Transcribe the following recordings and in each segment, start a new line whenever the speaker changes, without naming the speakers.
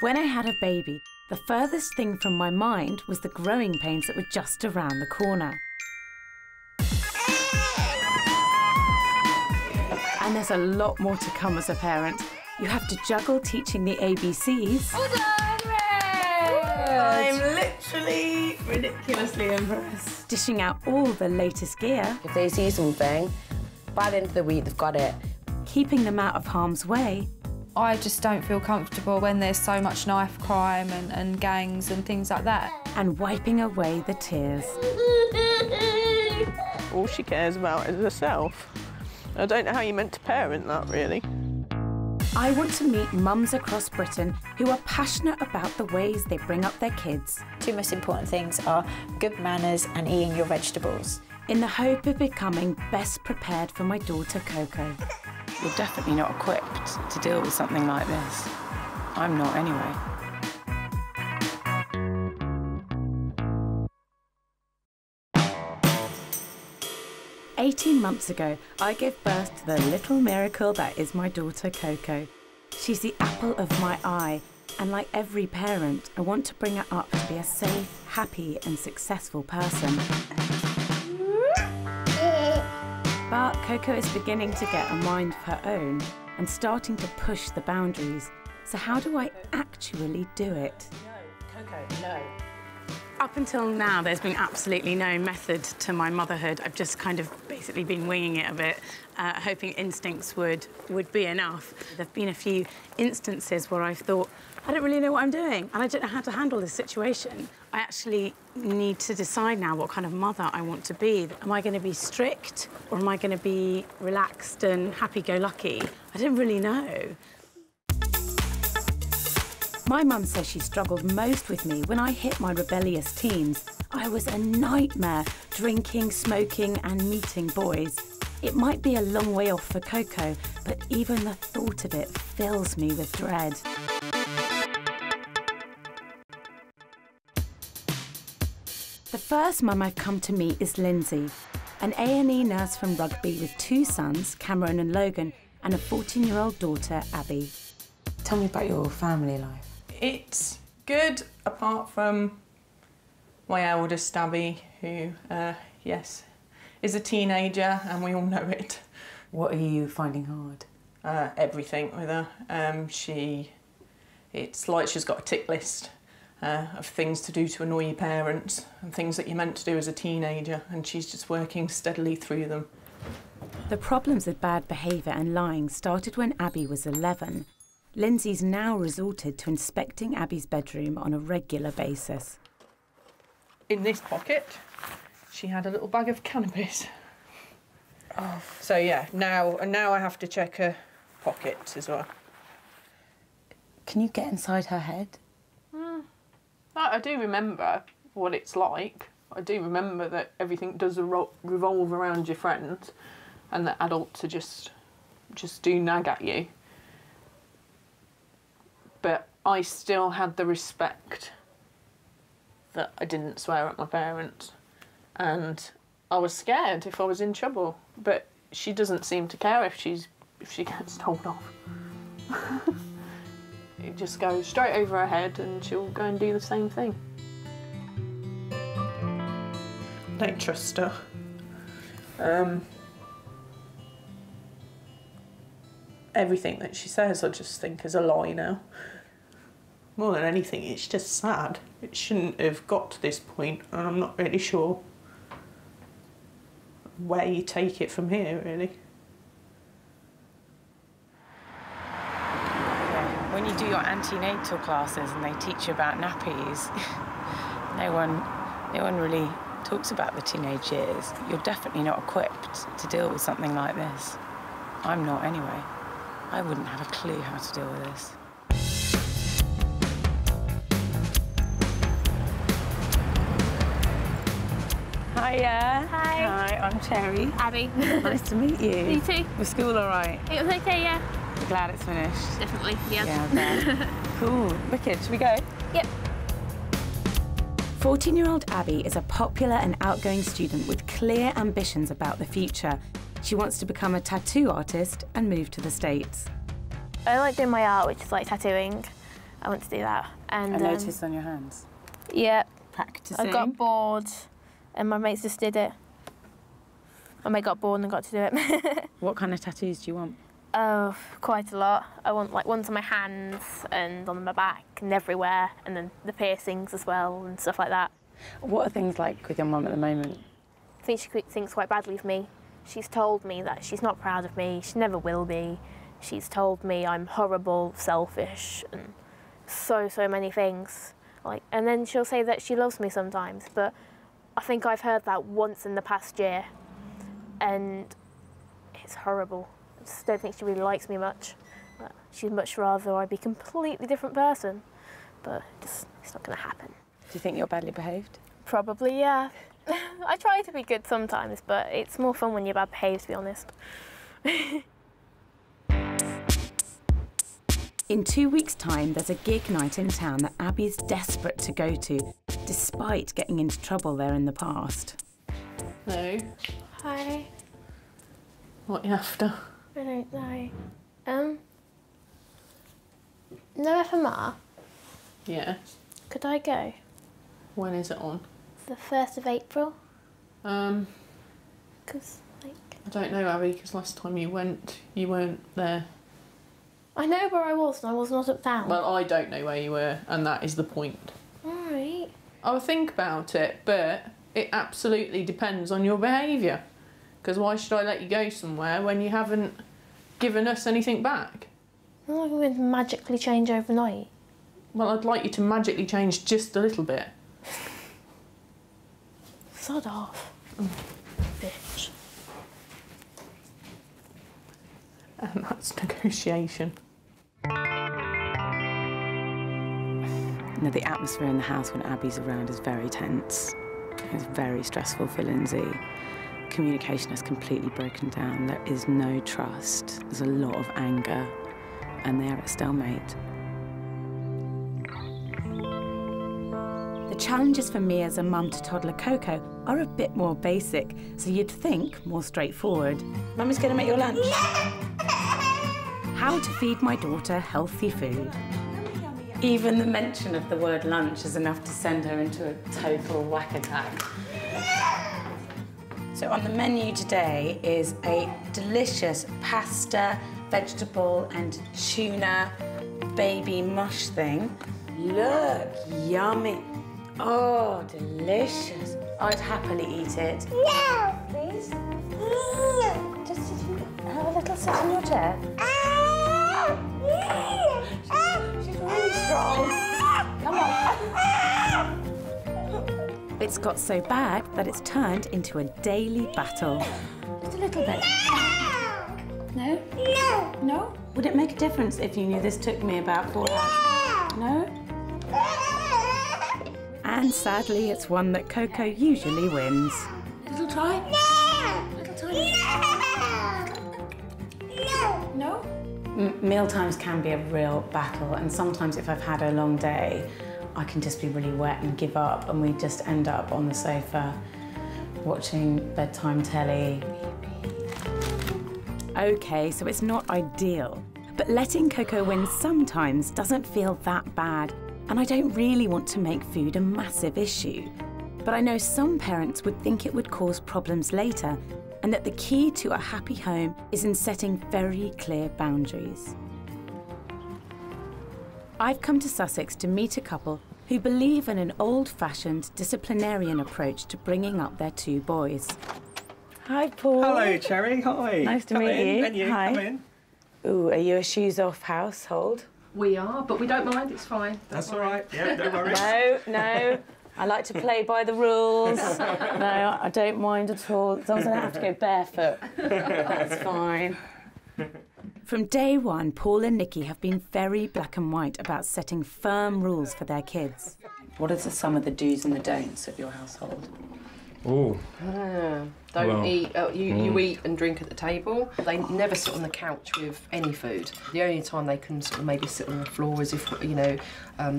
When I had a baby, the furthest thing from my mind was the growing pains that were just around the corner. And there's a lot more to come as a parent. You have to juggle teaching the ABCs.
I'm literally ridiculously impressed.
Dishing out all the latest gear.
If they see something, by the end of the week, they've got it.
Keeping them out of harm's way.
I just don't feel comfortable when there's so much knife crime and gangs and things like that.
And wiping away the tears.
All she cares about is herself. I don't know how you're meant to parent that, really.
I want to meet mums across Britain who are passionate about the ways they bring up their kids.
Two most important things are good manners and eating your vegetables.
In the hope of becoming best prepared for my daughter, Coco.
You're definitely not equipped to deal with something like this. I'm not anyway.
"18 months ago, I gave birth to the little miracle that is my daughter, Coco. She's the apple of my eye, and like every parent, I want to bring her up to be a safe, happy and successful person. But Coco is beginning to get a mind of her own and starting to push the boundaries. So how do I actually do it?
No, Coco, no.
Up until now, there's been absolutely no method to my motherhood. I've just kind of basically been winging it a bit, hoping instincts would be enough. There've been a few instances where I've thought, I don't really know what I'm doing, and I don't know how to handle this situation. I actually need to decide now what kind of mother I want to be. Am I going to be strict, or am I going to be relaxed and happy-go-lucky? I don't really know.
My mum says she struggled most with me when I hit my rebellious teens. I was a nightmare, drinking, smoking and meeting boys. It might be a long way off for Coco, but even the thought of it fills me with dread. The first mum I've come to meet is Lindsay, an A&E nurse from Rugby with two sons, Cameron and Logan, and a 14-year-old daughter, Abby.
Tell me about your family life.
It's good, apart from my eldest, Abby, who, yes, is a teenager, and we all know it.
What are you finding hard?
Everything with her. It's like she's got a tick list of things to do to annoy your parents and things that you're meant to do as a teenager, and she's just working steadily through them.
The problems with bad behaviour and lying started when Abby was 11. Lindsay's now resorted to inspecting Abby's bedroom on a regular basis.
In this pocket, she had a little bag of cannabis. Oh. So yeah, now I have to check her pockets as well.
Can you get inside her head?
I do remember what it's like. I do remember that everything does revolve around your friends, and that adults are just do nag at you. But I still had the respect that I didn't swear at my parents, and I was scared if I was in trouble. But she doesn't seem to care if she gets told off. It just goes straight over her head, and she'll go and do the same thing. I don't trust her. Everything that she says, I just think is a lie now. More than anything, it's just sad. It shouldn't have got to this point, and I'm not really sure where you take it from here, really.
When you do your antenatal classes and they teach you about nappies, no one really talks about the teenage years. You're definitely not equipped to deal with something like this. I'm not anyway. I wouldn't have a clue how to deal with this.
Hiya.
Hi.
Hi, I'm Cherry.
Abby.
Nice to meet you.
You too.
Was school all right?
It was okay, yeah.
You're glad it's finished?
Definitely, yeah.
Yeah, I bet. Cool. Wicked. Should we go?
Yep.
14-year-old Abby is a popular and outgoing student with clear ambitions about the future. She wants to become a tattoo artist and move to the States.
I like doing my art, which is like tattooing. I went to do that. And
I noticed on your hands.
Yeah.
Practicing.
I got bored and my mates just did it. My mate got bored and got to do it.
What kind of tattoos do you want?
Oh, quite a lot. I want like ones on my hands and on my back and everywhere, and then the piercings as well and stuff like that.
What are things like with your mum at the moment?
I think she thinks quite badly of me. She's told me that she's not proud of me, she never will be. She's told me I'm horrible, selfish, and so many things. Like, and then she'll say that she loves me sometimes, but I think I've heard that once in the past year, and it's horrible. I just don't think she really likes me much. She'd much rather I be a completely different person, but it's not going to happen.
Do you think you're badly behaved?
Probably, yeah. I try to be good sometimes, but it's more fun when you're bad behaved, to be honest.
In 2 weeks' time, there's a gig night in town that Abby's desperate to go to, despite getting into trouble there in the past.
No.
Hi.
What are you after?
I don't know. No FMR.
Yeah.
Could I go?
When is it on?
The 1st of April?
Because, I don't know, Abby, because last time you went, you weren't there.
I know where I was, and I was not up down.
Well, I don't know where you were, and that is the point.
Alright.
I'll think about it, but it absolutely depends on your behaviour. Because why should I let you go somewhere when you haven't given us anything back?
I'm not going to magically change overnight.
Well, I'd like you to magically change just a little bit.
Sod off. Bitch.
And that's negotiation.
No, the atmosphere in the house when Abby's around is very tense. It's very stressful for Lindsay. Communication has completely broken down. There is no trust. There's a lot of anger, and they're at stalemate.
The challenges for me as a mum to toddler Coco are a bit more basic, so you'd think more straightforward.
Mummy's going to make your lunch.
How to feed my daughter healthy food.
Even the mention of the word lunch is enough to send her into a total whack attack. So on the menu today is a delicious pasta, vegetable and tuna baby mush thing. Look, yummy. Oh, delicious. I'd happily eat it.
No! Please? No! Just have a little sit in your chair. She's really strong. Come on.
It's got so bad that it's turned into a daily battle.
Just a little bit. No?
No!
No? Would it make a difference if you knew this took me about 4 hours? No?
And sadly, it's one that Coco usually wins.
Little try?
No!
Little tiny?
No!
No? Mealtimes can be a real battle, and sometimes if I've had a long day, I can just be really wet and give up, and we just end up on the sofa watching bedtime telly.
OK, so it's not ideal. But letting Coco win sometimes doesn't feel that bad, and I don't really want to make food a massive issue. But I know some parents would think it would cause problems later, and that the key to a happy home is in setting very clear boundaries. I've come to Sussex to meet a couple who believe in an old-fashioned disciplinarian approach to bringing up their 2 boys.
Hi, Paul.
Hello, Cherry. Hi.
Nice to
Come
meet
in.
you.
And you,
Hi.
come in.
Ooh, are you a shoes-off household?
We are, but we don't mind, it's fine.
That's all right. Yeah, don't worry.
No. I like to play by the rules. No, I don't mind at all. As long as I don't have to go barefoot, that's fine.
From day one, Paul and Nikki have been very black and white about setting firm rules for their kids.
What are some of the do's and the don'ts of your household?
Oh.
Don't eat. You eat and drink at the table. They never sit on the couch with any food. The only time they can sort of maybe sit on the floor is if, you know,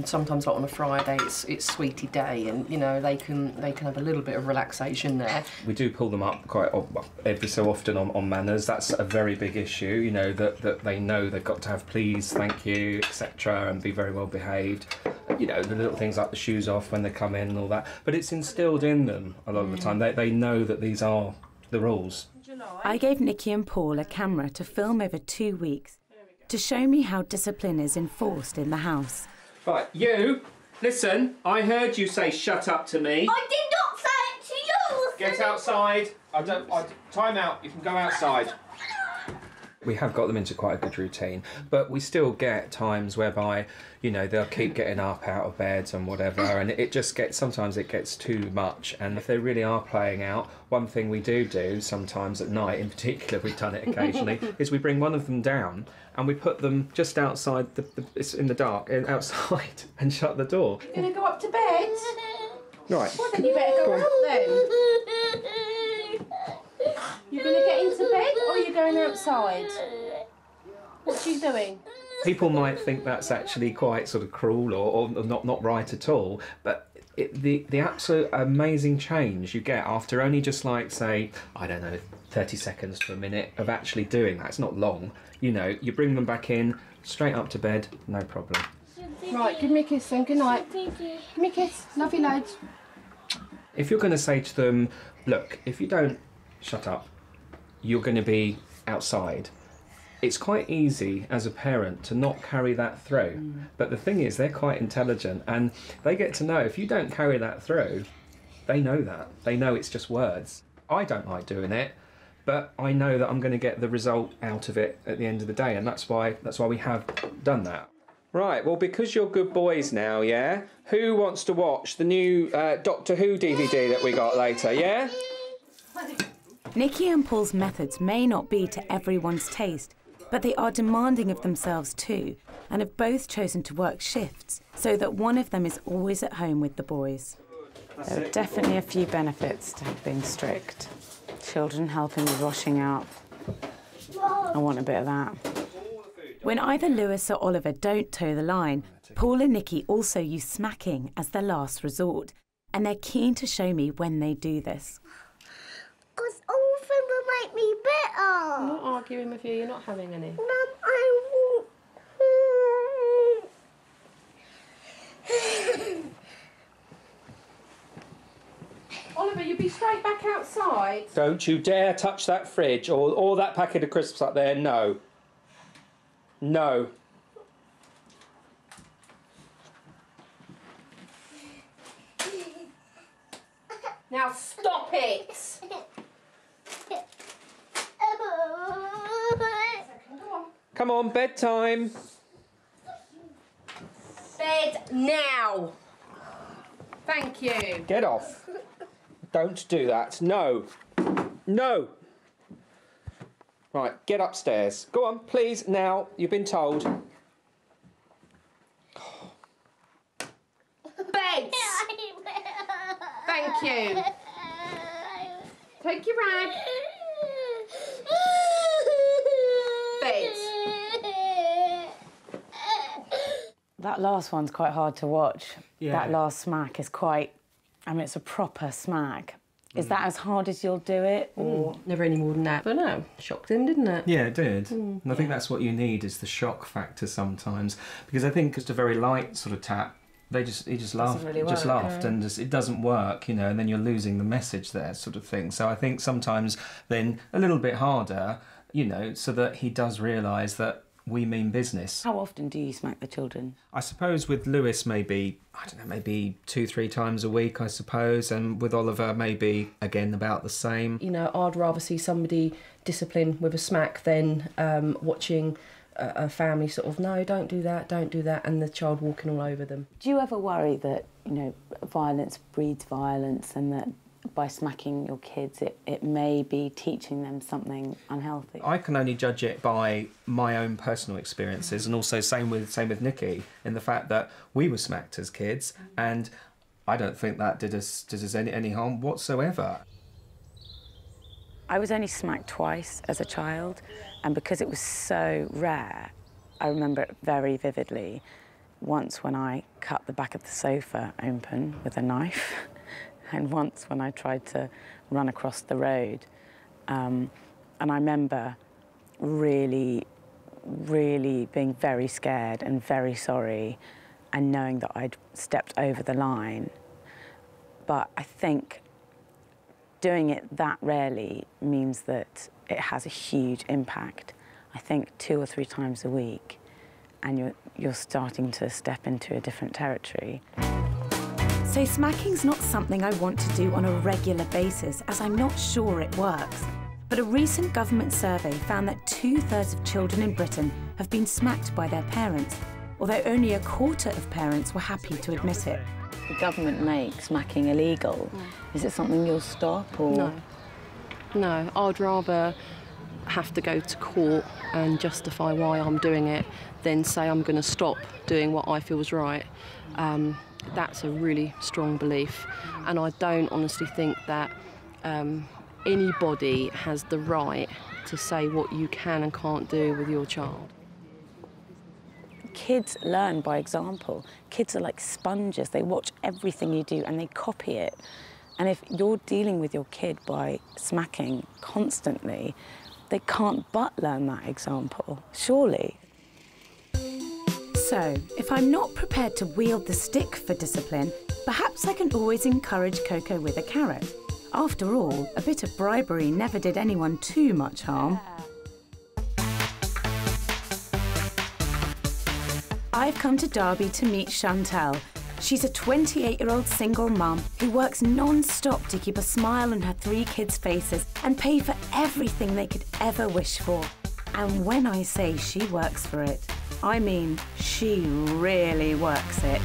sometimes like on a Friday it's sweetie day, and you know they can have a little bit of relaxation there.
We do pull them up quite every so often on manners. That's a very big issue. You know that they know they've got to have please, thank you, etc., and be very well behaved. You know, the little things like the shoes off when they come in and all that. But it's instilled in them a lot of the time. They know that these are the rules.
I gave Nikki and Paul a camera to film over 2 weeks to show me how discipline is enforced in the house.
Right, you, listen, I heard you say shut up to me.
I did not say it to you!
Get outside. Time out, you can go outside. We have got them into quite a good routine, but we still get times whereby, you know, they'll keep getting up out of bed and whatever, and it just gets, sometimes it gets too much. And if they really are playing out, one thing we do sometimes at night, in particular, we've done it occasionally, is we bring one of them down and we put them just outside, it's in the dark, outside, and shut the door.
You're going to go up to bed?
Right.
Well, then you better go up then. You're going to get into bed or you're going outside? What are you doing?
People might think that's actually quite sort of cruel or not right at all, but the absolute amazing change you get after only just like, say, I don't know, 30 seconds to a minute of actually doing that. It's not long. You know, you bring them back in, straight up to bed, no problem.
Right, give me a kiss then, good night. Give me a kiss, love you loads.
If you're going to say to them, look, if you don't shut up, you're going to be outside. It's quite easy as a parent to not carry that through. But the thing is, they're quite intelligent and they get to know if you don't carry that through, they know that. They know it's just words. I don't like doing it, but I know that I'm going to get the result out of it at the end of the day, and that's why we have done that. Right, well, because you're good boys now, yeah? Who wants to watch the new Doctor Who DVD that we got later, yeah?
Nikki and Paul's methods may not be to everyone's taste, but they are demanding of themselves too, and have both chosen to work shifts so that one of them is always at home with the boys.
There are definitely a few benefits to being strict. Children helping with washing up. I want a bit of that.
When either Lewis or Oliver don't toe the line, Paul and Nikki also use smacking as their last resort, and they're keen to show me when they do this.
Because all of them will make me better.
I'm not arguing with you, you're not having any.
Mum, I want...
Oliver, you be straight back outside.
Don't you dare touch that fridge or that packet of crisps up there, no. No.
Now stop it!
Come on, bedtime.
Bed now! Thank you.
Get off. Don't do that. No. No. Right, get upstairs. Go on, please, now. You've been told.
Bed! Thank you. Take your rag. Bed.
That last one's quite hard to watch.
Yeah.
That last smack is quite... I mean, it's a proper smack. Is that as hard as you'll do it, or...?
Never any more than that. But no, shocked him, didn't it?
Yeah, it did. And I think that's what you need, is the shock factor sometimes. Because I think just a very light sort of tap, he just laughed,
really
and it doesn't work, you know, and then you're losing the message there, sort of thing. So I think sometimes then a little bit harder, you know, so that he does realise that we mean business.
How often do you smack the children?
I suppose with Lewis maybe, I don't know, maybe 2-3 times a week, I suppose, and with Oliver maybe, again, about the same.
You know, I'd rather see somebody discipline with a smack than watching a family sort of, no, don't do that, and the child walking all over them.
Do you ever worry that, you know, violence breeds violence, and that by smacking your kids it may be teaching them something unhealthy?
I can only judge it by my own personal experiences, and also same with Nikki, in the fact that we were smacked as kids, and
I don't think that did us any harm whatsoever.
I was only smacked twice as a child, and because it was so rare, I remember it very vividly. Once when I cut the back of the sofa open with a knife, and once when I tried to run across the road. And I remember really being very scared and very sorry, and knowing that I'd stepped over the line. But I think doing it that rarely means that it has a huge impact. I think 2 or 3 times a week, and you're starting to step into a different territory.
So smacking's not something I want to do on a regular basis, as I'm not sure it works. But a recent government survey found that 2/3 of children in Britain have been smacked by their parents, although only 1/4 of parents were happy to admit it.
The government makes smacking illegal. Is it something you'll stop, or...?
No. No, I'd rather have to go to court and justify why I'm doing it than say I'm going to stop doing what I feel is right. That's a really strong belief, and I don't honestly think that anybody has the right to say what you can and can't do with your child.
Kids learn by example. Kids are like sponges. They watch everything you do and they copy it. And if you're dealing with your kid by smacking constantly, they can't but learn that example, surely.
So, if I'm not prepared to wield the stick for discipline, perhaps I can always encourage Coco with a carrot. After all, a bit of bribery never did anyone too much harm. I've come to Derby to meet Chantal. She's a 28-year-old single mum who works non-stop to keep a smile on her 3 kids' faces and pay for everything they could ever wish for. And when I say she works for it, I mean she really works it.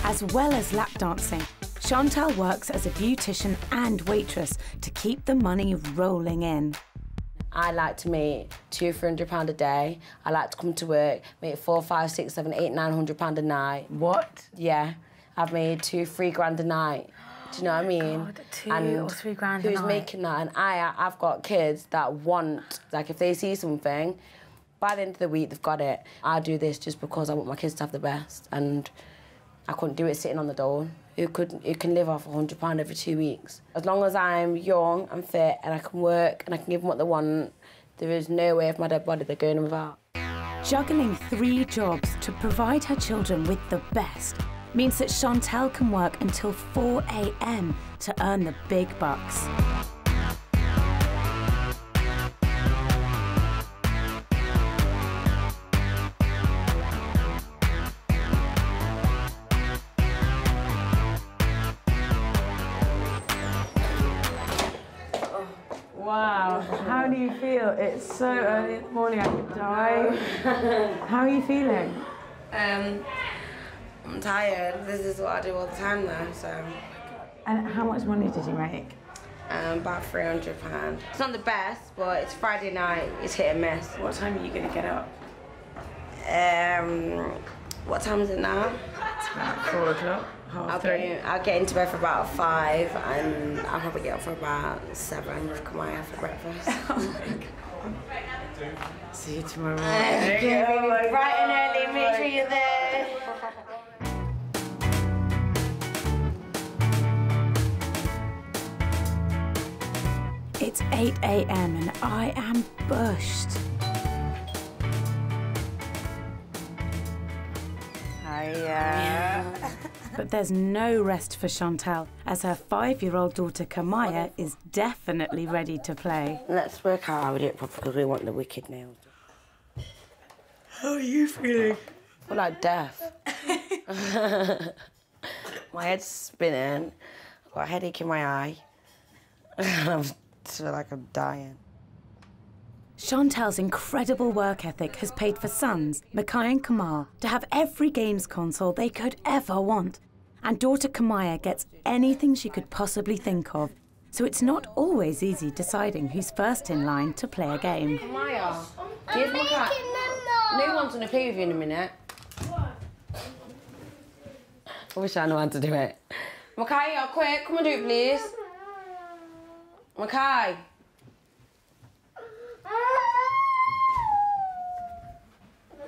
As well as lap dancing, Chantal works as a beautician and waitress to keep the money rolling in.
I like to make £200-300 a day. I like to come to work, make £400, £500, £600, £800, £900 a night.
What?
Yeah, I've made £2-3 grand a night. Do you know what I mean?
God, 2 or 3 grand a night.
Who's making that? And I've got kids that want, like, if they see something, by the end of the week they've got it. I do this just because I want my kids to have the best, and I couldn't do it sitting on the dole. Who can live off £100 every 2 weeks? As long as I'm young and fit and I can work and I can give them what they want, there is no way if my dead body they're going without.
Juggling 3 jobs to provide her children with the best means that Chantal can work until 4 a.m. to earn the big bucks.
Wow, how do you feel? It's so early in the morning, I could die. How are you feeling?
I'm tired. This is what I do all the time now, so...
And how much money did you make?
About £300. It's not the best, but it's Friday night, it's hit and miss.
What time are you going to get up?
What time is it now?
It's about 4 o'clock, half 3.
I'll get into bed for about 5, and I'll probably get up for about 7 with Kamaya for breakfast.
Oh my God. See you tomorrow morning.
Yeah, bright and early, make sure you're there.
It's 8 a.m. and I am bushed. But there's no rest for Chantal, as her 5-year-old daughter Kamaya is definitely ready to play.
Let's work out how we do it properly because we want the wicked nails.
How are you feeling?
I feel like death. My head's spinning, I've got a headache in my eye, and I feel like I'm dying.
Chantal's incredible work ethic has paid for sons, Mackay and Kamal, to have every games console they could ever want. And daughter Kamaya gets anything she could possibly think of, so it's not always easy deciding who's first in line to play a game.
Maya, give Makai. No one's gonna play with you in a minute. I wish I knew how to do it. Makai, quick, come and do it, please. Makai.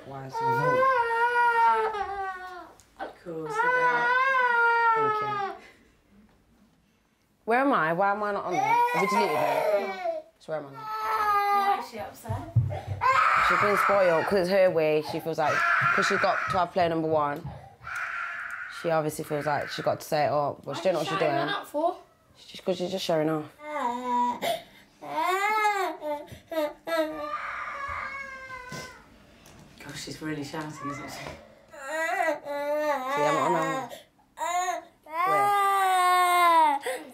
Why is it not? Of course, thank you. Where am I? Why am I not on there? Have you deleted her? So where am I now?
Why is she upset?
She's been spoiled because it's her way. She feels like, because she's got to have player number 1, she obviously feels like she's got to say it up, but she don't know what she's doing.
What for?
Because she's just showing off.
Gosh, she's really shouting, isn't she?
See, I'm on her. Where?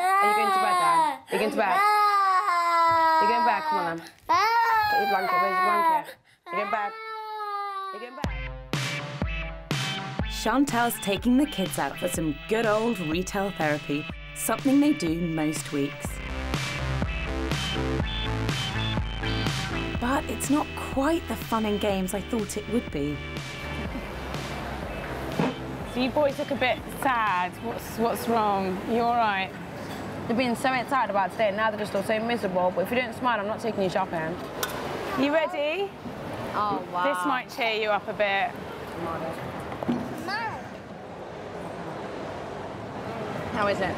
Are you going to bed, Dad? Are you going to bed? You're going to bed? Come on, then. Get your blanket. Where's your blanket? You're going to bed? You're going to bed?
Chantal's taking the kids out for some good old retail therapy, something they do most weeks. But it's not quite the fun and games I thought it would be.
So you boys look a bit sad. What's wrong? You all right?
They've been so excited about today, and now they're just all so miserable. But if you don't smile, I'm not taking you shopping.
You ready?
Oh, wow.
This might cheer you up a bit.
How is it?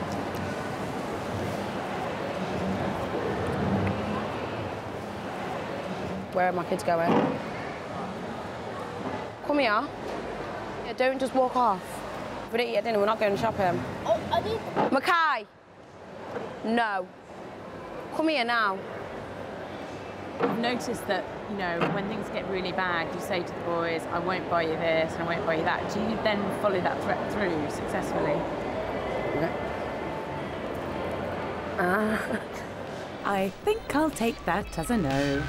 Where are my kids going? Come here. Yeah, don't just walk off. If we don't eat at dinner, we're not going shopping.
Oh, I need...
Makai! No. Come here now.
I've noticed that, you know, when things get really bad, you say to the boys, I won't buy you this and I won't buy you that. Do you then follow that threat through successfully?
I think I'll take that as a no.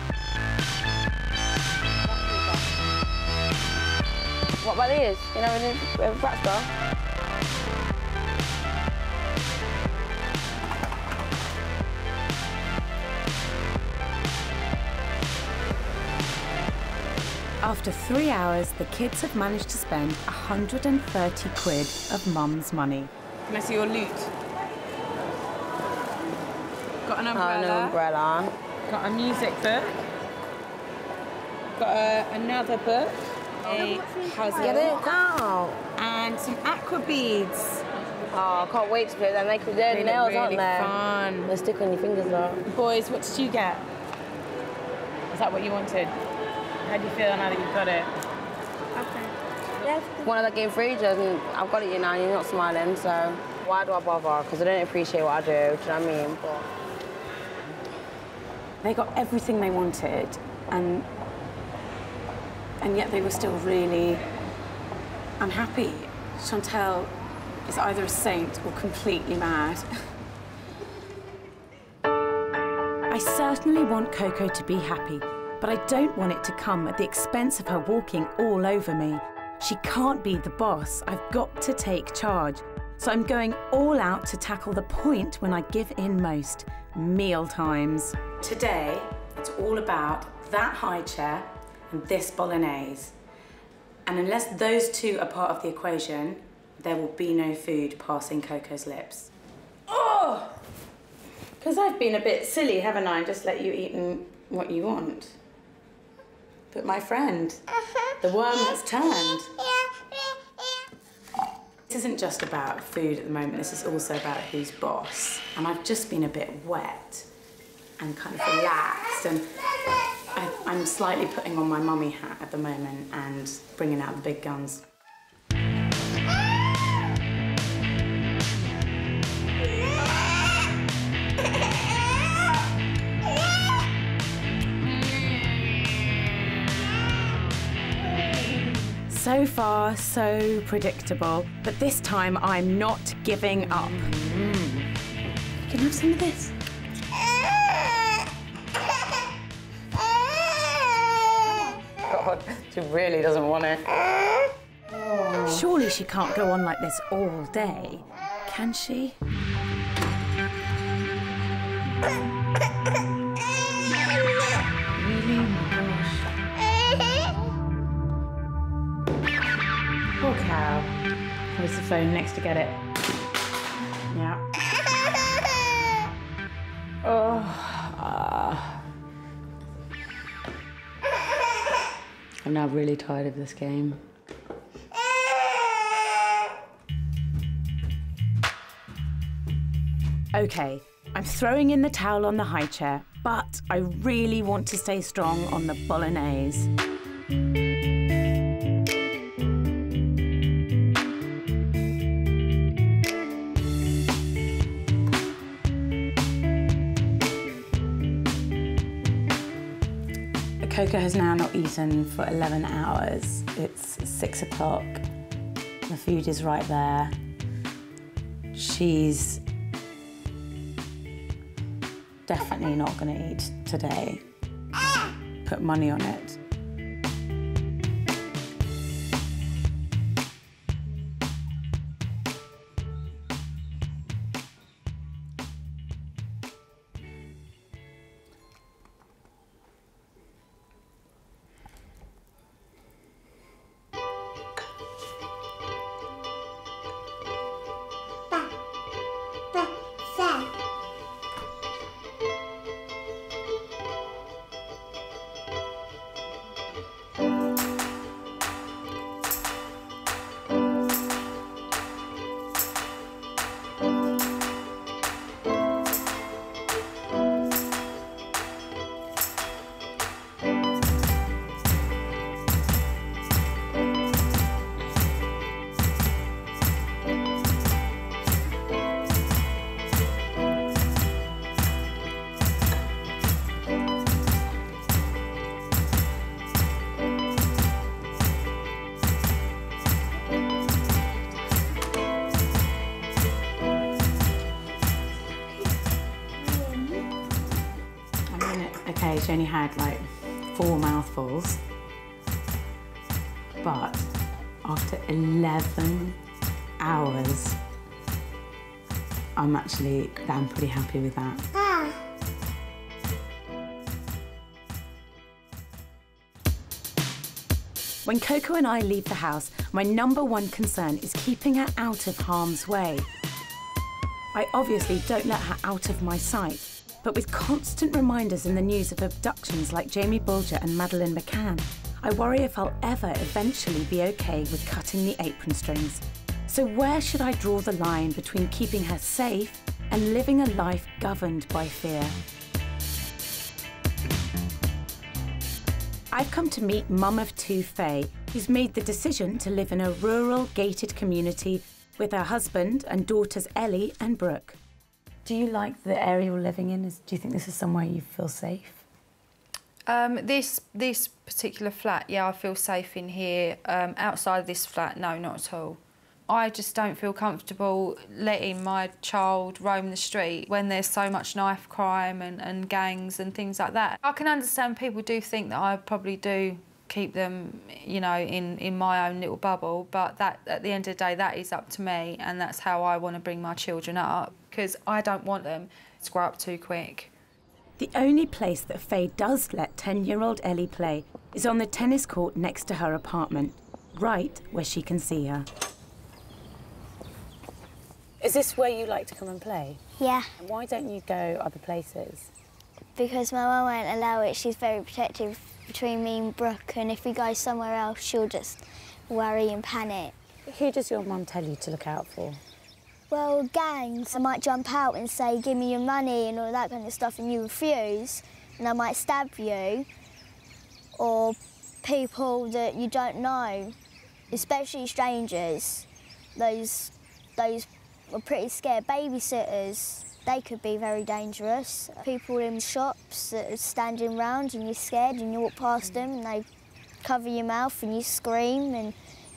What about these? You know, we have a brat bar.
After 3 hours, the kids have managed to spend 130 quid of Mum's money.
Can I see your loot? Got an umbrella.
An umbrella.
Got a music book. Got another book. A puzzle.
Get it out.
And some aqua beads.
Oh, I can't wait to play them. They're nails,
really
aren't they?
Fun.
They stick on your fingers, though.
Boys, what did you get? Is that what you wanted? How do you feel now that you've got it?
Okay. One of that game for ages, and I've got it you now, and you're not smiling, so why do I bother? Because I don't appreciate what I do, do you know what I mean? But...
They got everything they wanted, and yet they were still really unhappy. Chantal is either a saint or completely mad.
I certainly want Coco to be happy, but I don't want it to come at the expense of her walking all over me. She can't be the boss. I've got to take charge. So I'm going all out to tackle the point when I give in most, meal times.
Today, it's all about that high chair and this bolognese. And unless those two are part of the equation, there will be no food passing Coco's lips. Oh! Because I've been a bit silly, haven't I? Just let you eat what you want. But my friend, the worm has turned. This isn't just about food at the moment, this is also about who's boss. And I've just been a bit wet and kind of relaxed, and I'm slightly putting on my mummy hat at the moment and bringing out the big guns.
So far, so predictable, but this time I'm not giving up.
You can have some of this.
God, she really doesn't want it.
Surely she can't go on like this all day, can she?
Poor cow. Where's the phone next to get it? Yeah. I'm now really tired of this game.
Okay, I'm throwing in the towel on the high chair, but I really want to stay strong on the bolognese.
Coco has now not eaten for 11 hours. It's 6 o'clock. The food is right there. She's definitely not going to eat today. Put money on it. Okay, she only had like 4 mouthfuls, but after 11 hours, I'm pretty happy with that.
When Coco and I leave the house, my #1 concern is keeping her out of harm's way. I obviously don't let her out of my sight, but with constant reminders in the news of abductions like Jamie Bulger and Madeleine McCann, I worry if I'll ever eventually be okay with cutting the apron strings. So where should I draw the line between keeping her safe and living a life governed by fear? I've come to meet mum of 2 Faye, who's made the decision to live in a rural gated community with her husband and daughters Ellie and Brooke.
Do you like the area you're living in? Do you think this is somewhere you feel safe?
This particular flat, yeah, I feel safe in here. Outside this flat, no, not at all. I just don't feel comfortable letting my child roam the street when there's so much knife crime and gangs and things like that. I can understand people do think that I probably do keep them, you know, in my own little bubble, but that, at the end of the day, that is up to me, and that's how I want to bring my children up, because I don't want them to grow up too quick.
The only place that Faye does let 10-year-old Ellie play is on the tennis court next to her apartment, right where she can see her.
Is this where you like to come and play?
Yeah.
And why don't you go other places?
Because my mum won't allow it. She's very protective between me and Brooke, and if we go somewhere else, she'll just worry and panic.
Who does your mum tell you to look out for?
Well, gangs. I might jump out and say, give me your money and all that kind of stuff, and you refuse, and I might stab you. Or people that you don't know, especially strangers. Those are pretty scared. Babysitters, they could be very dangerous. People in shops that are standing around and you're scared and you walk past them and they cover your mouth and you scream and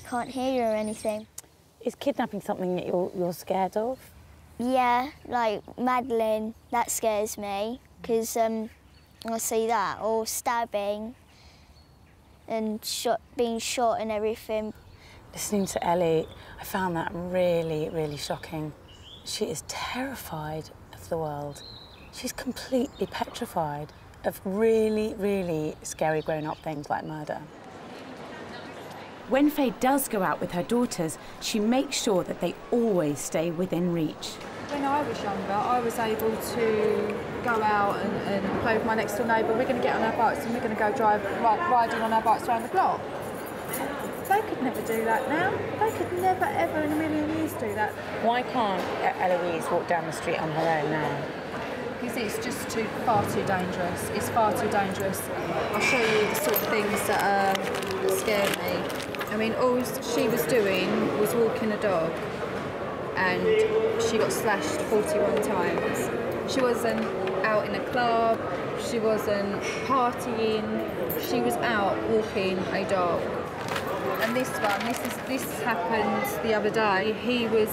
can't hear you or anything.
Is kidnapping something that you're scared of?
Yeah, like Madeleine, that scares me because I see that, or stabbing and being shot and everything.
Listening to Ellie, I found that really, really shocking. She is terrified of the world.
She's completely petrified of really, really scary grown-up things like murder.
When Faye does go out with her daughters, she makes sure that they always stay within reach.
When I was younger, I was able to go out and play with my next door neighbour. We're going to get on our bikes and we're going to go riding on our bikes around the block. They could never do that now. They could never, ever in a million years do that.
Why can't Eloise walk down the street on her own now?
Because it's just far too dangerous. It's far too dangerous. I'll show you the sort of things that scared me. I mean, all she was doing was walking a dog, and she got slashed 41 times. She wasn't out in a club, she wasn't partying, she was out walking a dog. And this happened the other day. He was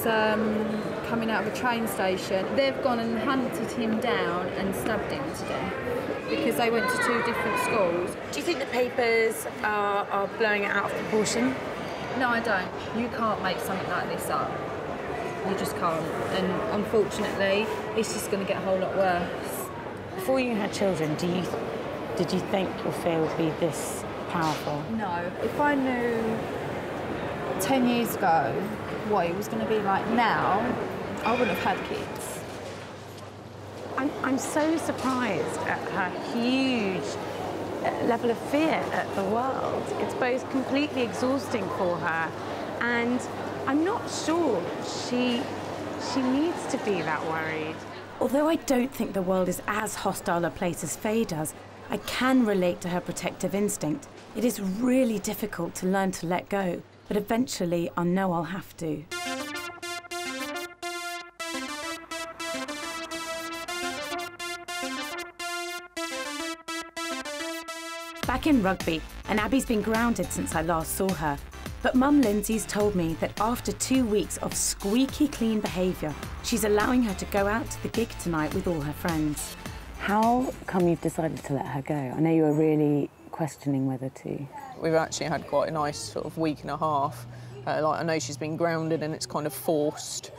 coming out of a train station. They've gone and hunted him down and stabbed him to death because they went to 2 different schools.
Do you think the papers are blowing it out of proportion?
No, I don't. You can't make something like this up. You just can't. And unfortunately, it's just going to get a whole lot worse.
Before you had children, did you think your fear would be this powerful?
No. If I knew 10 years ago what it was going to be like now, I wouldn't have had kids.
I'm so surprised at her huge level of fear at the world. It's both completely exhausting for her, and I'm not sure she needs to be that worried.
Although I don't think the world is as hostile a place as Faye does, I can relate to her protective instinct. It is really difficult to learn to let go, but eventually I know I'll have to. Back in Rugby, and Abby's been grounded since I last saw her. But Mum Lindsay's told me that after 2 weeks of squeaky clean behaviour, she's allowing her to go out to the gig tonight with all her friends.
How come you've decided to let her go? I know you were really questioning whether to.
We've actually had quite a nice sort of week and a half. I know she's been grounded and it's kind of forced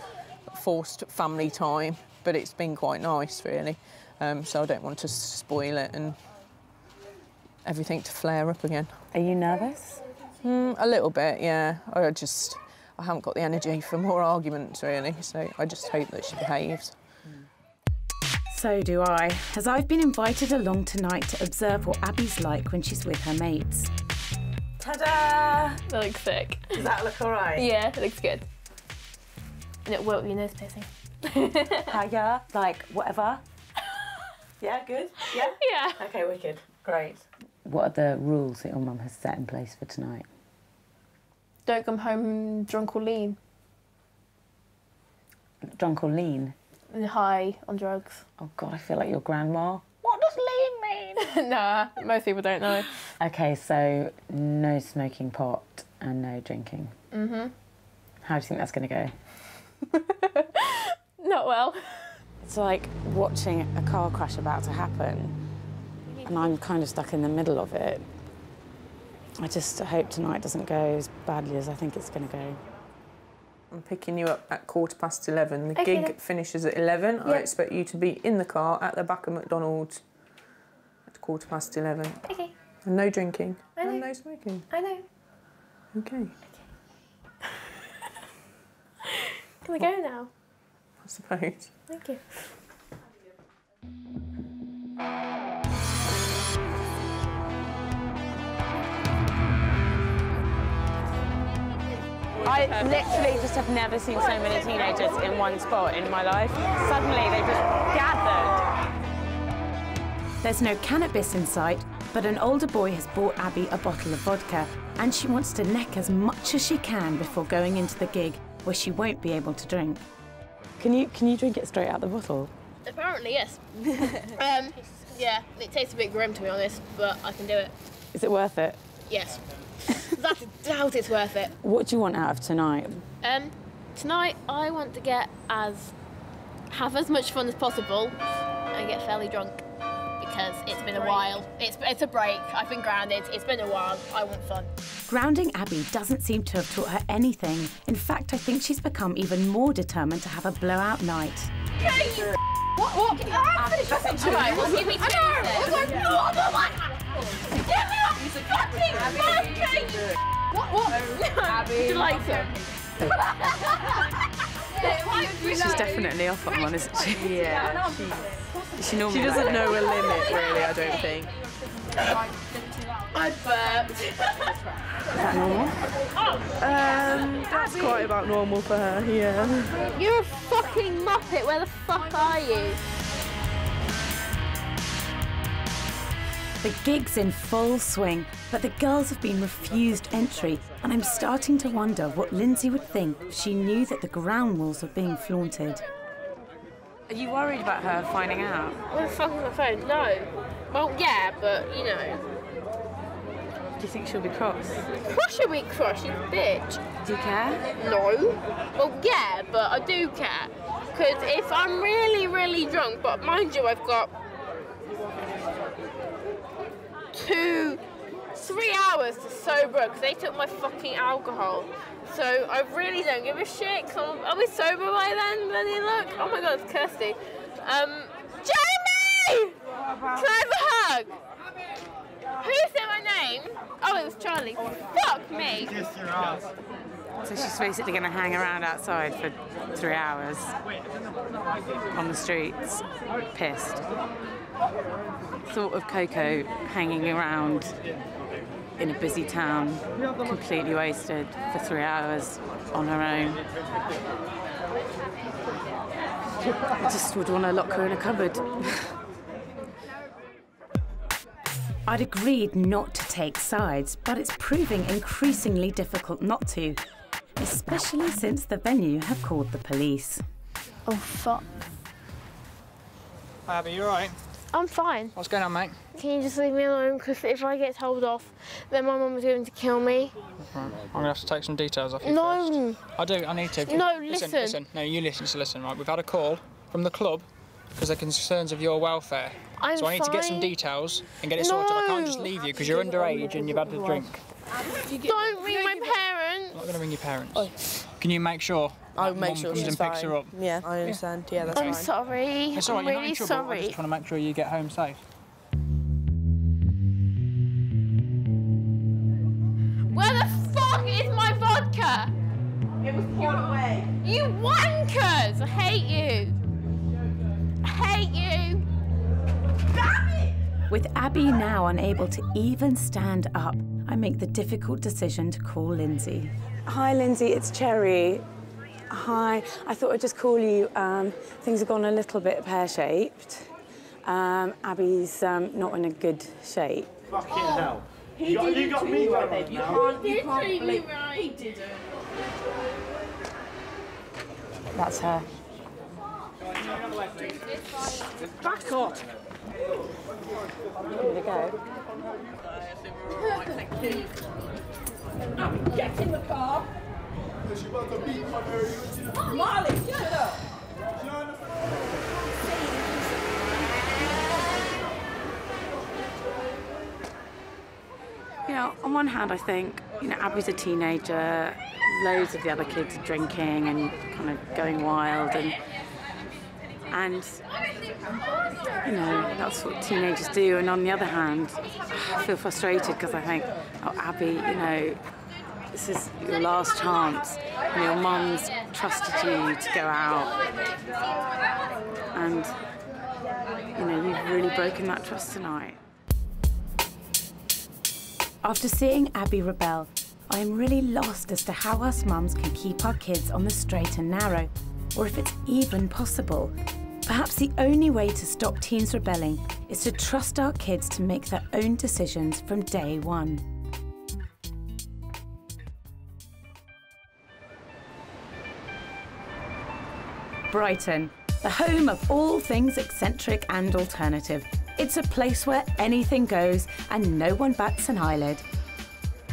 family time, but it's been quite nice, really. So I don't want to spoil it and everything to flare up again.
Are you nervous?
A little bit, yeah. I haven't got the energy for more arguments, really, so I just hope that she behaves.
So do I, as I've been invited along tonight to observe what Abby's like when she's with her mates.
Ta-da! That looks sick.
Does that look all right?
Yeah, it looks good. And it worked with your nose piercing.
Hiya, like whatever. Yeah, good? Yeah?
Yeah.
Okay, wicked. Great. What are the rules that your mum has set in place for tonight?
Don't come home drunk or lean.
Drunk or lean?
High on drugs.
Oh God, I feel like your grandma. What does lean mean?
Nah, most people don't know.
Okay, so no smoking pot and no drinking.
Mhm.
How do you think that's going to go?
Not well.
It's like watching a car crash about to happen, and I'm kind of stuck in the middle of it. I just hope tonight doesn't go as badly as I think it's going to go.
I'm picking you up at 11:15. The
Okay,
gig
then.
finishes at 11.
Yeah.
I expect you to be in the car at the back of McDonald's at 11:15.
Okay.
And no drinking.
I know.
And no smoking.
I know.
Okay.
Can we go now?
I suppose.
Thank you.
I literally just have never seen so many teenagers in one spot in my life. Suddenly they just gathered.
There's no cannabis in sight, but an older boy has bought Abby a bottle of vodka, and she wants to neck as much as she can before going into the gig, where she won't be able to drink.
Can you drink it straight out the bottle?
Apparently, yes. Yeah, it tastes a bit grim, to be honest, but I can do it.
Is it worth it?
Yes. Without a doubt it's worth it.
What do you want out of tonight?
Tonight I want to have as much fun as possible and get fairly drunk because it's been a while. It's a break. I've been grounded. It's been a while. I want fun.
Grounding Abby doesn't seem to have taught her anything. In fact, I think she's become even more determined to have a blowout night.
Hey, you what
What? Alright, well, give me 2 seconds. Give me a fucking birthday! What? Abby. Delightful.
She's definitely off on one, isn't she?
Yeah.
She normally
She doesn't know a limit, really, I don't think.
I burped.
Is that normal? That's quite about normal for her, yeah.
You're a fucking muppet. Where the fuck are you?
The gig's in full swing, but the girls have been refused entry, and I'm starting to wonder what Lindsay would think if she knew that the ground rules were being flaunted.
Are you worried about her finding out?
Where the fuck is my phone? No. Well, yeah, but, you know.
Do you think she'll be cross?
Of course she'll be cross, you bitch.
Do you care?
No. Well, yeah, but I do care. Because if I'm really, really drunk, but mind you, I've got 3 hours to sober because they took my fucking alcohol. So I really don't give a shit because I'll be sober by then. Bloody look. Oh my god, it's Kirsty. Jamie! Can I have a hug? Who said my name? Oh, it was Charlie. Fuck me.
So she's basically going to hang around outside for 3 hours on the streets, pissed. Thought of Coco hanging around in a busy town, completely wasted for 3 hours on her own. I just would want to lock her in a cupboard.
I'd agreed not to take sides, but it's proving increasingly difficult not to, especially since the venue have called the police.
Oh, fuck.
Hi, Abby, you alright?
I'm fine.
What's going on, mate?
Can you just leave me alone? Because if I get told off, then my mum is going to kill me.
Right. I'm going to have to take some details off you
No.
first. I need to.
No,
listen. No, you listen. Right, we've had a call from the club because they're concerns of your welfare. So I need to get some details and get it sorted. I can't just leave you because you're underage and you've had a drink.
Don't ring my parents.
I'm not going to ring your parents. Can you make sure?
I'll make sure
she's
she's
fine. Picks her up.
Yeah, I understand. Yeah, that's fine.
I'm sorry.
It's alright,
I'm
you're
really
not in trouble.
sorry.
I'm just trying to make sure you get home safe.
Where the fuck is my vodka?
It was poured away.
You wankers! I hate you. I hate you.
With Abby now unable to even stand up, I make the difficult decision to call Lindsay.
Hi, Lindsay, it's Cherry. Hi, I thought I'd just call you. Things have gone a little bit pear-shaped. Abby's not in a good shape.
Fucking hell. You got me right now.
You can't believe
He didn't.
That's her.
Back up.
Here we go.
Get in the car. Marley, shut up.
You know, on one hand, I think, you know, Abby's a teenager, loads of the other kids are drinking and kind of going wild, and you know, that's what teenagers do. And on the other hand, I feel frustrated because I think, oh, Abby, you know, this is your last chance. And your mum's trusted you to go out, and you know, you've really broken that trust tonight.
After seeing Abby rebel, I am really lost as to how us mums can keep our kids on the straight and narrow, or if it's even possible. Perhaps the only way to stop teens rebelling is to trust our kids to make their own decisions from day one. Brighton, the home of all things eccentric and alternative. It's a place where anything goes and no one bats an eyelid.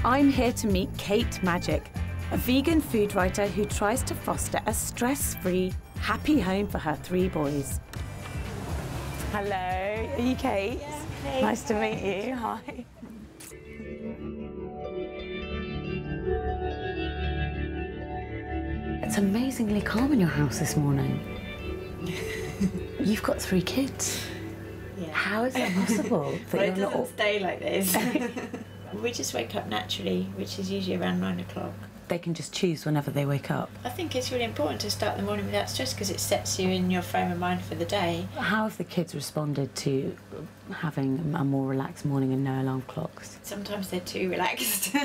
I'm here to meet Kate Magic, a vegan food writer who tries to foster a stress-free, happy home for her 3 boys.
Hello, are you Kate?
Yeah, Kate.
Nice to meet you. Hi.
It's amazingly calm in your house this morning.
You've got 3 kids.
Yeah.
How is that possible?
Well, it doesn't stay like this. We just wake up naturally, which is usually around 9 o'clock.
They can just choose whenever they wake up.
I think it's really important to start the morning without stress because it sets you in your frame of mind for the day.
How have the kids responded to having a more relaxed morning and no alarm clocks?
Sometimes they're too relaxed.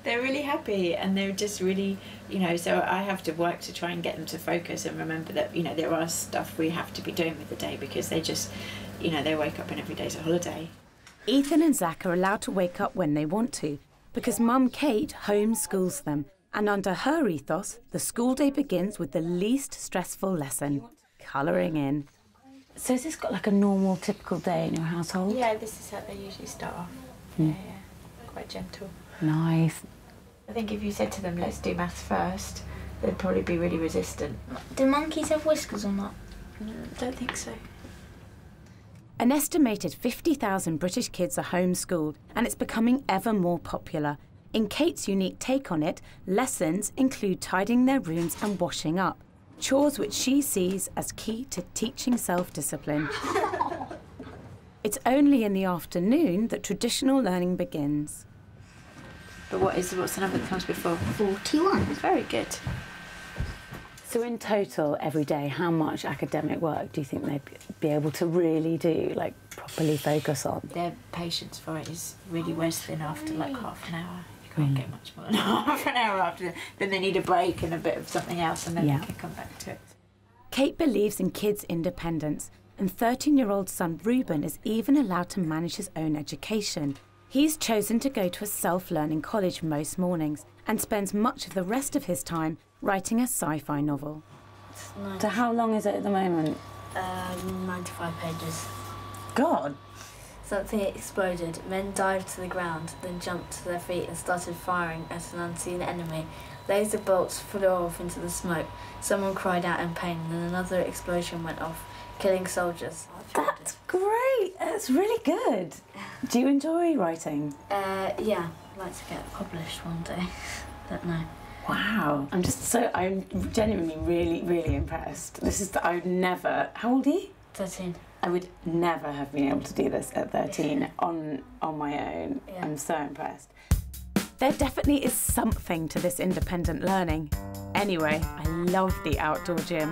They're really happy and they're just really, you know, so I have to work to try and get them to focus and remember that, you know, there are stuff we have to be doing with the day because they just, you know, they wake up and every day's a holiday.
Ethan and Zach are allowed to wake up when they want to because Mum Kate homeschools them. And under her ethos, the school day begins with the least stressful lesson, colouring in.
So has this got like a normal, typical day in your household?
Yeah, this is how they usually start off. Yeah, quite gentle.
Nice.
I think if you said to them, let's do maths first, they'd probably be really resistant.
Do monkeys have whiskers or not?
Don't think so.
An estimated 50,000 British kids are homeschooled, and it's becoming ever more popular. In Kate's unique take on it, lessons include tidying their rooms and washing up, chores which she sees as key to teaching self-discipline. It's only in the afternoon that traditional learning begins.
But what's the number that comes before?
41.
It's very good.
So in total, every day, how much academic work do you think they'd be able to really do, like properly focus on?
Their patience for it is really worse than after like half an hour. You can't get much more than half an hour after. Then they need a break and a bit of something else and then they can come back to it.
Kate believes in kids' independence, and 13-year-old son Ruben is even allowed to manage his own education. He's chosen to go to a self-learning college most mornings and spends much of the rest of his time writing a sci-fi novel.
So how long is it at the moment?
95 pages.
God!
Something exploded, men dived to the ground, then jumped to their feet and started firing at an unseen enemy. Laser bolts flew off into the smoke. Someone cried out in pain, and then another explosion went off, killing soldiers.
That's great! That's really good. Do you enjoy writing?
Yeah, I'd like to get published one day, but no.
Wow. I'm genuinely really impressed. I would never... How old are you?
13.
I would never have been able to do this at 13 on my own. Yeah. I'm so impressed.
There definitely is something to this independent learning. Anyway, I love the outdoor gym.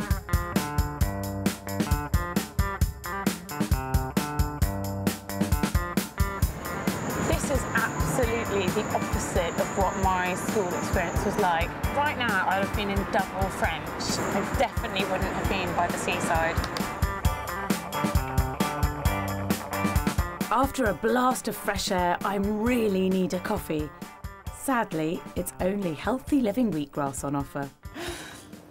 This is absolutely the opposite of what my school experience was like. Right now, I'd have been in double French. I definitely wouldn't have been by the seaside.
After a blast of fresh air, I really need a coffee. Sadly, it's only Healthy Living wheatgrass on offer.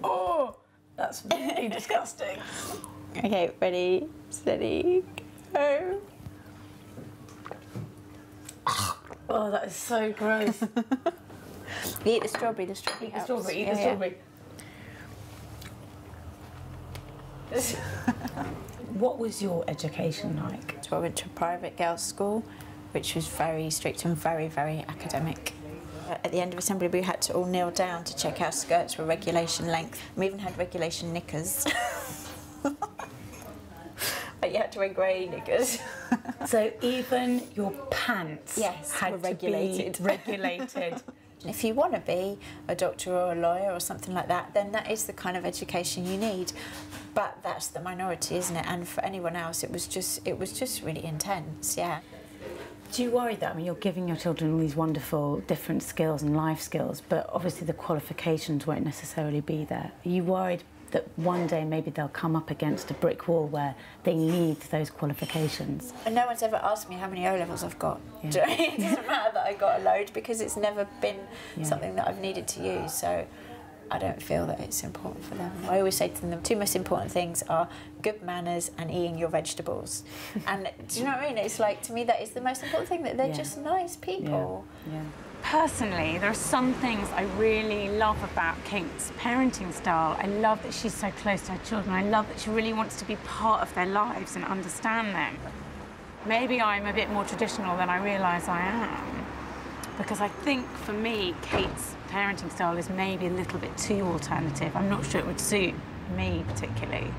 Oh, that's really disgusting.
Okay, ready, steady, go.
Oh, that is so gross.
Eat the strawberry, the strawberry helps. Eat the strawberry.
What was your education like?
So I went to a private girls' school, which was very strict and very academic. At the end of assembly, we had to all kneel down to check our skirts were regulation length. We even had regulation knickers. But you had to wear grey knickers.
So even your pants had
were regulated.
To be regulated.
If you want to be a doctor or a lawyer or something like that, then that is the kind of education you need. But that's the minority, isn't it? And for anyone else, it was just really intense, yeah.
Do you worry that, I mean, you're giving your children all these wonderful different skills and life skills, but obviously the qualifications won't necessarily be there. Are you worried that one day maybe they'll come up against a brick wall where they need those qualifications?
And no one's ever asked me how many O-levels I've got. Yeah. It doesn't matter that I got a load because it's never been something that I've needed to use, so I don't feel that it's important for them. I always say to them, the two most important things are good manners and eating your vegetables. And do you know what I mean? It's like, to me, that is the most important thing, that they're just nice people.
Yeah. Personally, there are some things I really love about Kate's parenting style. I love that she's so close to her children. I love that she really wants to be part of their lives and understand them. Maybe I'm a bit more traditional than I realise I am, because I think, for me, Kate's parenting style is maybe a little bit too alternative. I'm not sure it would suit me particularly.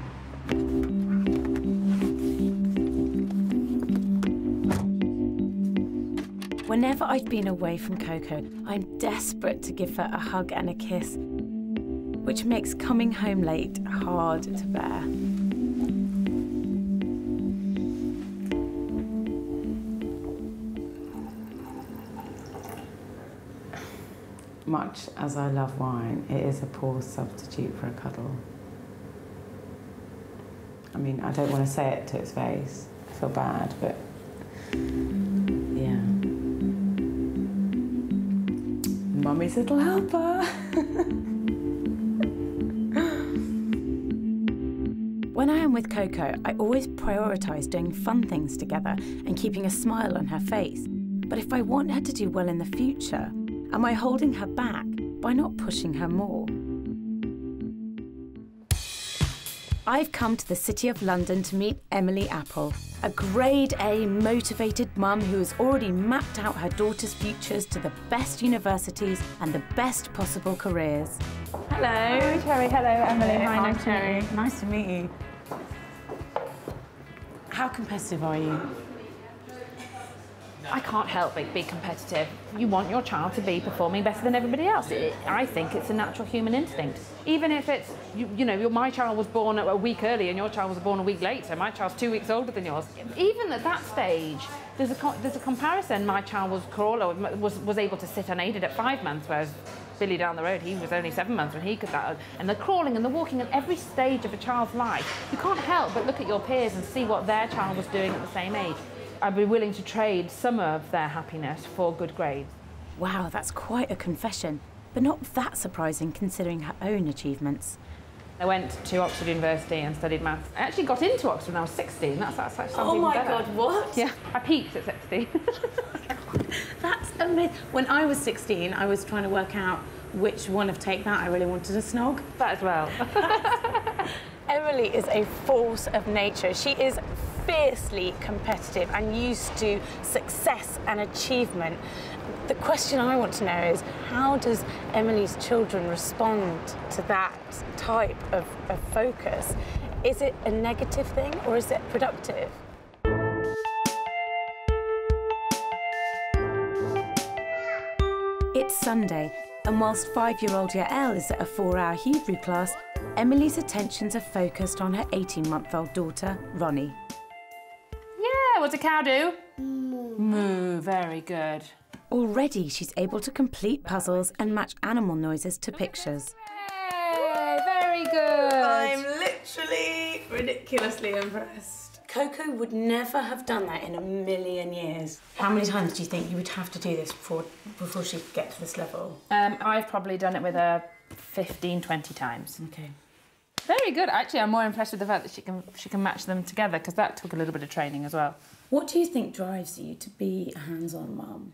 Whenever I've been away from Coco, I'm desperate to give her a hug and a kiss, which makes coming home late hard to bear.
Much as I love wine, it is a poor substitute for a cuddle. I mean, I don't want to say it to its face. I feel bad, but yeah. Mummy's little helper.
When I am with Coco, I always prioritise doing fun things together and keeping a smile on her face. But if I want her to do well in the future, am I holding her back by not pushing her more? I've come to the City of London to meet Emily Apple, a grade A motivated mum who has already mapped out her daughter's futures to the best universities and the best possible careers.
Hello, Cherry. Hello, Emily. Hi, nice Cherry. Nice to meet you. How competitive are you?
I can't help but be competitive. You want your child to be performing better than everybody else. I think it's a natural human instinct. Even if it's, you know, my child was born a week early and your child was born a week later, my child's 2 weeks older than yours. Even at that stage, there's a comparison. My child was crawler, was able to sit unaided at 5 months, whereas Billy down the road, he was only 7 months when he could that. And the crawling and the walking at every stage of a child's life, you can't help but look at your peers and see what their child was doing at the same age. I'd be willing to trade some of their happiness for good grades.
Wow, that's quite a confession, but not that surprising considering her own achievements.
I went to Oxford University and studied maths. I actually got into Oxford when I was 16. That's sounds
Oh
even
my
better.
God, what?
Yeah, I peaked at 16.
That's amazing. When I was 16, I was trying to work out which one of Take That I really wanted to snog.
That as well.
Emily is a force of nature. She is fiercely competitive and used to success and achievement. The question I want to know is, how does Emily's children respond to that type of focus? Is it a negative thing or is it productive?
It's Sunday, and whilst 5-year-old Yael is at a 4-hour Hebrew class, Emily's attentions are focused on her 18-month-old daughter, Ronnie.
Yeah, what's a cow do? Moo, very good.
Already she's able to complete puzzles and match animal noises to pictures.
Hey, very good.
I'm literally ridiculously impressed. Coco would never have done that in a million years. How many times do you think you would have to do this before she could get to this level?
I've probably done it with her 15, 20 times.
Okay.
Very good. Actually, I'm more impressed with the fact that she can match them together, because that took a little bit of training as well.
What do you think drives you to be a hands-on mum?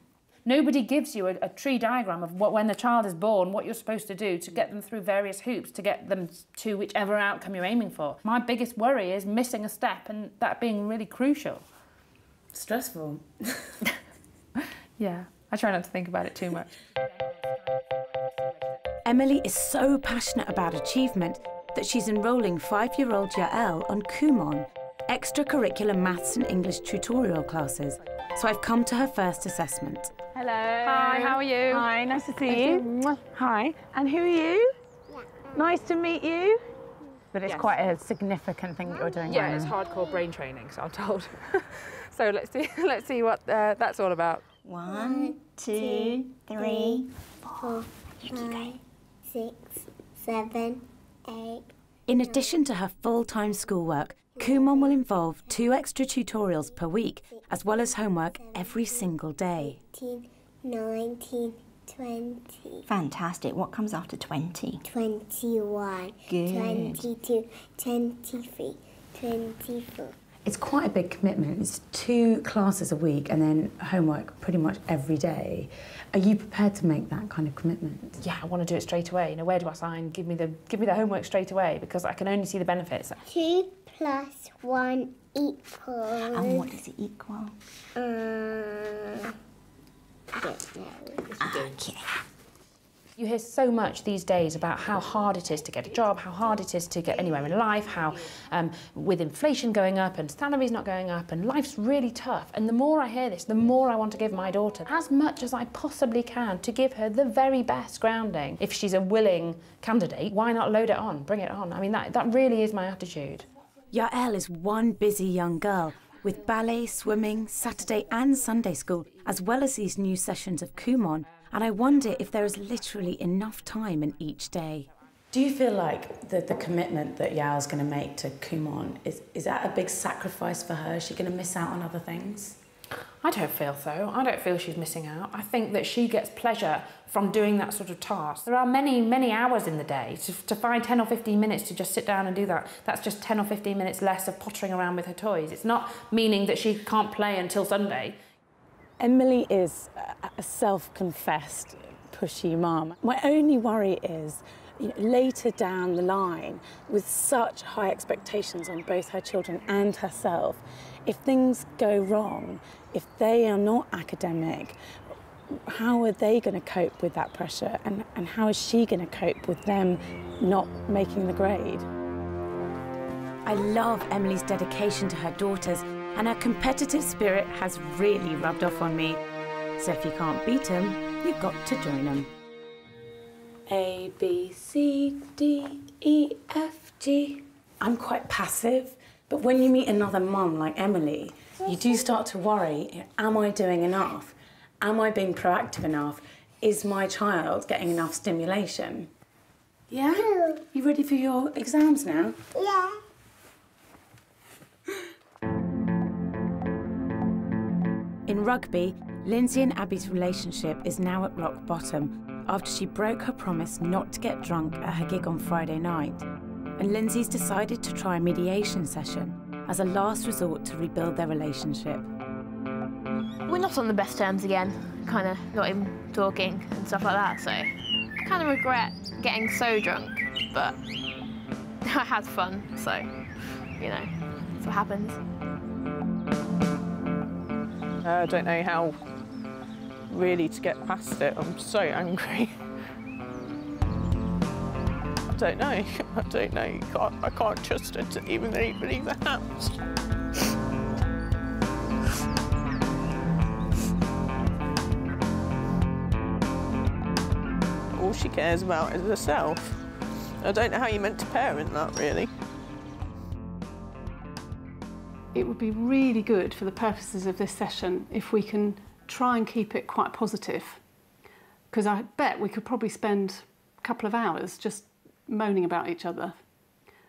Nobody gives you a tree diagram of when the child is born, what you're supposed to do to get them through various hoops, to get them to whichever outcome you're aiming for. My biggest worry is missing a step and that being really crucial.
Stressful.
Yeah, I try not to think about it too much.
Emily is so passionate about achievement that she's enrolling 5-year-old Yael on Kumon, extracurricular maths and English tutorial classes. So I've come to her first assessment.
Hello.
Hi, how are you?
Hi, nice to see you. Hi. And who are you? Nice to meet you. But it's quite a significant thing that you're doing.
Yeah, it's hardcore brain training, so I'm told. So let's see what that's all about.
1, 2, 3, 4, 5, 6, 7, 8.
In addition to her full-time schoolwork, Kumon will involve 2 extra tutorials per week, as well as homework every single day.
18, 19, 20.
Fantastic. What comes after 20?
21.
Good.
22, 23, 24.
It's quite a big commitment. It's 2 classes a week and then homework pretty much every day. Are you prepared to make that kind of commitment?
Yeah, I want to do it straight away. You know, where do I sign? Give me the homework straight away, because I can only see the benefits.
2 plus 1 equals...
And what does it equal?
I don't know.
Okay.
You hear so much these days about how hard it is to get a job, how hard it is to get anywhere in life, how with inflation going up and salaries not going up and life's really tough. And the more I hear this, the more I want to give my daughter as much as I possibly can to give her the very best grounding. If she's a willing candidate, why not load it on, bring it on? I mean, that really is my attitude.
Yael is one busy young girl with ballet, swimming, Saturday and Sunday school, as well as these new sessions of Kumon. And I wonder if there is literally enough time in each day.
Do you feel like the commitment that Yael's going to make to Kumon, is that a big sacrifice for her? Is she going to miss out on other things?
I don't feel so. I don't feel she's missing out. I think that she gets pleasure from doing that sort of task. There are many, many hours in the day. To find 10 or 15 minutes to just sit down and do that, that's just 10 or 15 minutes less of pottering around with her toys. It's not meaning that she can't play until Sunday.
Emily is a self-confessed pushy mum. My only worry is, later down the line, with such high expectations on both her children and herself, if things go wrong, if they are not academic, how are they going to cope with that pressure? And how is she going to cope with them not making the grade?
I love Emily's dedication to her daughters, and her competitive spirit has really rubbed off on me. So if you can't beat them, you've got to join them.
A, B, C, D, E, F, G. I'm quite passive, but when you meet another mum like Emily, you do start to worry, am I doing enough? Am I being proactive enough? Is my child getting enough stimulation? Yeah? You ready for your exams now?
Yeah.
In rugby, Lindsay and Abby's relationship is now at rock bottom after she broke her promise not to get drunk at her gig on Friday night. And Lindsay's decided to try a mediation session as a last resort to rebuild their relationship.
We're not on the best terms again, kind of not even talking and stuff like that, so I kind of regret getting so drunk, but I had fun, so, that's what happens.
I don't know how really to get past it. I'm so angry. I don't know. I can't trust her to even leave the house. All she cares about is herself. I don't know how you're meant to parent that, really.
It would be really good for the purposes of this session if we can try and keep it quite positive, because I bet we could probably spend a couple of hours just moaning about each other.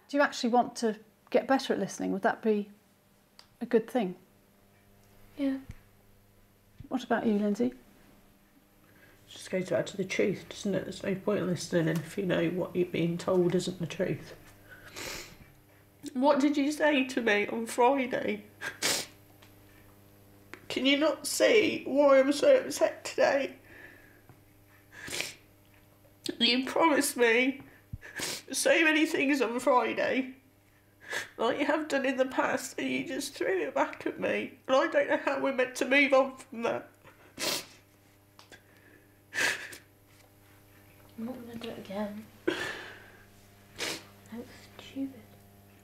Do you actually want to get better at listening? Would that be a good thing?
Yeah.
What about you, Lindsay?
Just goes back to the truth, doesn't it? There's no point in listening if you know what you're being told isn't the truth. What did you say to me on Friday? Can you not see why I'm so upset today? You promised me so many things on Friday, like you have done in the past, and you just threw it back at me. And I don't know how we're meant to move on from that.
I'm not going to do it again. That's stupid.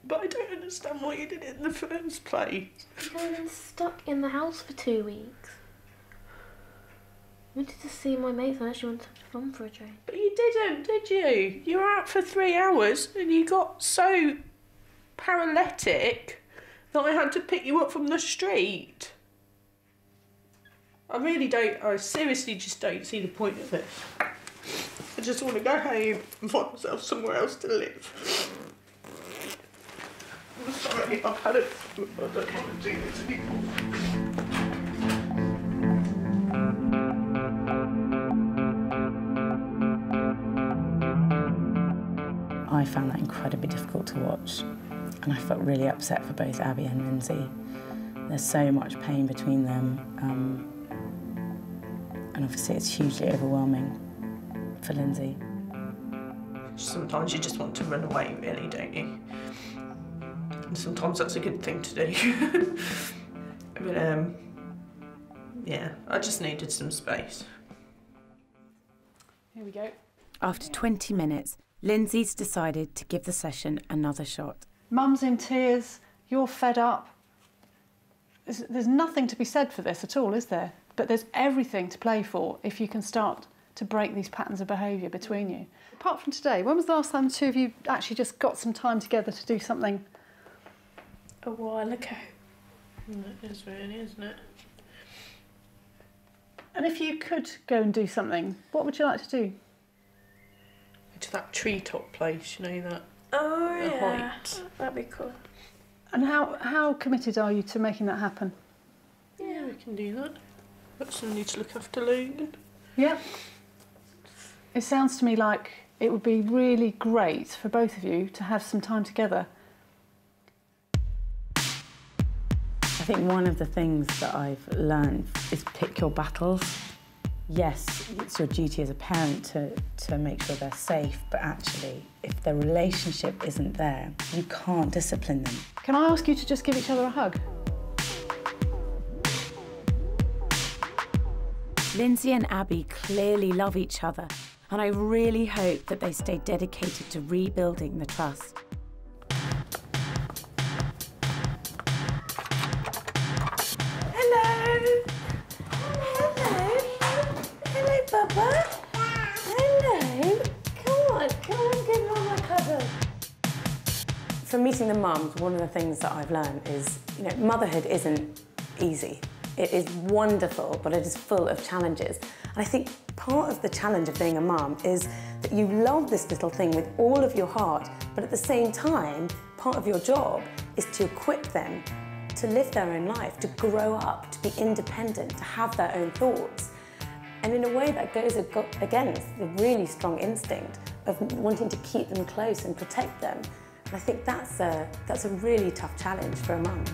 But I don't understand why you did it in the first place.
Because I've been stuck in the house for 2 weeks. I wanted to see my mates and actually wanted to have fun for a drink.
But you didn't, did you? You were out for 3 hours and you got so paralytic that I had to pick you up from the street. I seriously just don't see the point of this. I just want to go home and find myself somewhere else to live. I'm sorry, I've had it. I don't want to do this anymore.
I found that incredibly difficult to watch, and I felt really upset for both Abby and Lindsay. There's so much pain between them, and obviously it's hugely overwhelming for Lindsay.
Sometimes you just want to run away, really, don't you? And sometimes that's a good thing to do. But, yeah, I just needed some space.
Here we go.
After 20 minutes, Lindsay's decided to give the session another shot.
Mum's in tears, you're fed up. There's nothing to be said for this at all, is there? But there's everything to play for if you can start to break these patterns of behaviour between you. Apart from today, when was the last time the two of you actually just got some time together to do something?
A while ago. It is really, isn't it?
And if you could go and do something, what would you like to do?
To that treetop place, you know, that height.
That'd be cool.
And how committed are you to making that happen?
Yeah, we can do that. Got somebody to look after Logan.
Yeah. It sounds to me like it would be really great for both of you to have some time together.
I think one of the things that I've learned is pick your battles. Yes, it's your duty as a parent to make sure they're safe, but actually, if the relationship isn't there, you can't discipline them.
Can I ask you to just give each other a hug?
Lindsay and Abby clearly love each other, and I really hope that they stay dedicated to rebuilding the trust.
Hello! Hello! Hello, Bubba! Hello! Come on, give Mum a cuddle. From meeting the mums, one of the things that I've learned is, motherhood isn't easy. It is wonderful, but it is full of challenges. And I think part of the challenge of being a mum is that you love this little thing with all of your heart, but at the same time, part of your job is to equip them to live their own life, to grow up, to be independent, to have their own thoughts. And in a way that goes against the really strong instinct of wanting to keep them close and protect them. And I think that's a really tough challenge for a mum.